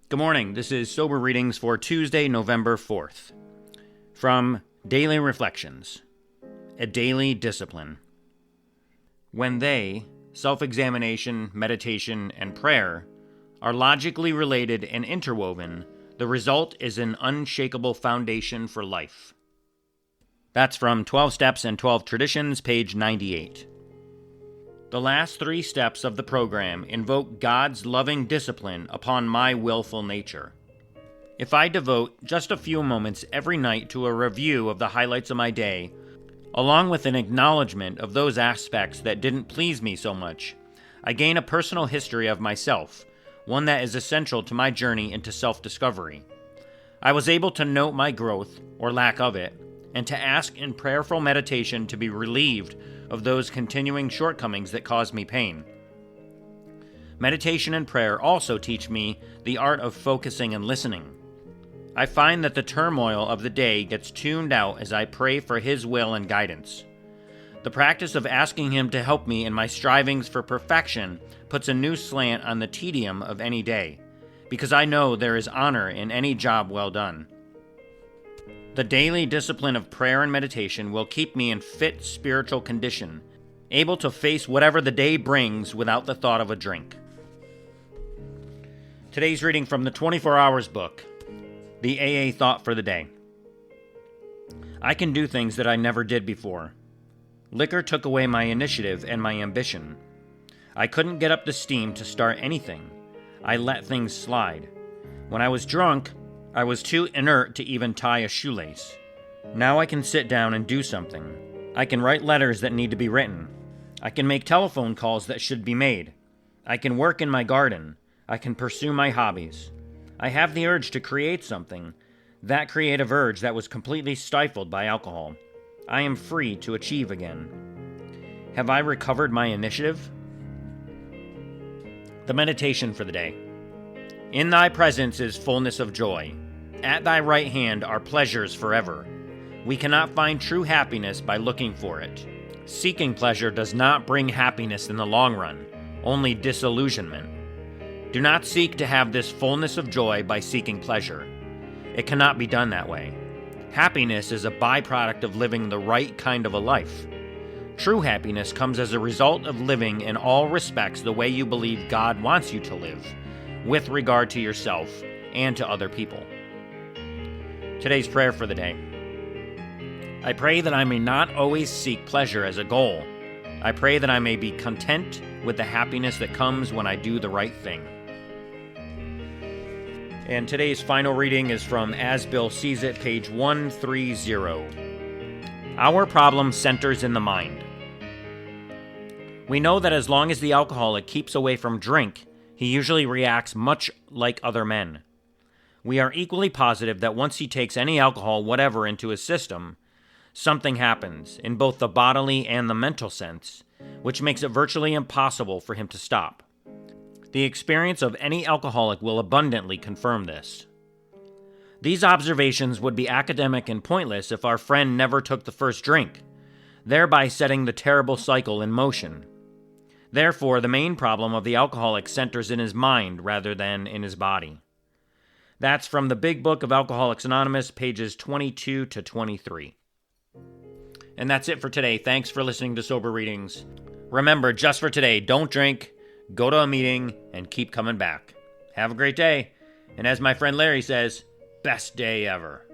Good morning. This is Sober Readings for Tuesday, November 4th. From Daily Reflections, A Daily Discipline. When they, self-examination, meditation, and prayer, are logically related and interwoven, the result is an unshakable foundation for life. That's from 12 Steps and 12 Traditions, page 98. The last 3 steps of the program invoke God's loving discipline upon my willful nature. If I devote just a few moments every night to a review of the highlights of my day, along with an acknowledgement of those aspects that didn't please me so much, I gain a personal history of myself, one that is essential to my journey into self-discovery. I was able to note my growth, or lack of it, and to ask in prayerful meditation to be relieved of those continuing shortcomings that cause me pain. Meditation and prayer also teach me the art of focusing and listening. I find that the turmoil of the day gets tuned out as I pray for His will and guidance. The practice of asking Him to help me in my strivings for perfection puts a new slant on the tedium of any day, because I know there is honor in any job well done. The daily discipline of prayer and meditation will keep me in fit spiritual condition, able to face whatever the day brings without the thought of a drink. Today's reading from the 24 Hours book, the AA Thought for the Day. I can do things that I never did before. Liquor took away my initiative and my ambition. I couldn't get up the steam to start anything. I let things slide. When I was drunk, I was too inert to even tie a shoelace. Now I can sit down and do something. I can write letters that need to be written. I can make telephone calls that should be made. I can work in my garden. I can pursue my hobbies. I have the urge to create something, that creative urge that was completely stifled by alcohol. I am free to achieve again. Have I recovered my initiative? The meditation for the day. In thy presence is fullness of joy. At thy right hand are pleasures forever. We cannot find true happiness by looking for it. Seeking pleasure does not bring happiness in the long run, only disillusionment. Do not seek to have this fullness of joy by seeking pleasure. It cannot be done that way. Happiness is a byproduct of living the right kind of a life. True happiness comes as a result of living in all respects the way you believe God wants you to live, with regard to yourself and to other people. Today's prayer for the day. I pray that I may not always seek pleasure as a goal. I pray that I may be content with the happiness that comes when I do the right thing. And today's final reading is from As Bill Sees It, page 130. Our problem centers in the mind. We know that as long as the alcoholic keeps away from drink, he usually reacts much like other men. We are equally positive that once he takes any alcohol whatever into his system, something happens in both the bodily and the mental sense, which makes it virtually impossible for him to stop. The experience of any alcoholic will abundantly confirm this. These observations would be academic and pointless if our friend never took the first drink, thereby setting the terrible cycle in motion. Therefore, the main problem of the alcoholic centers in his mind rather than in his body. That's from the Big Book of Alcoholics Anonymous, pages 22 to 23. And that's it for today. Thanks for listening to Sober Readings. Remember, just for today, don't drink, go to a meeting, and keep coming back. Have a great day. And as my friend Larry says, best day ever.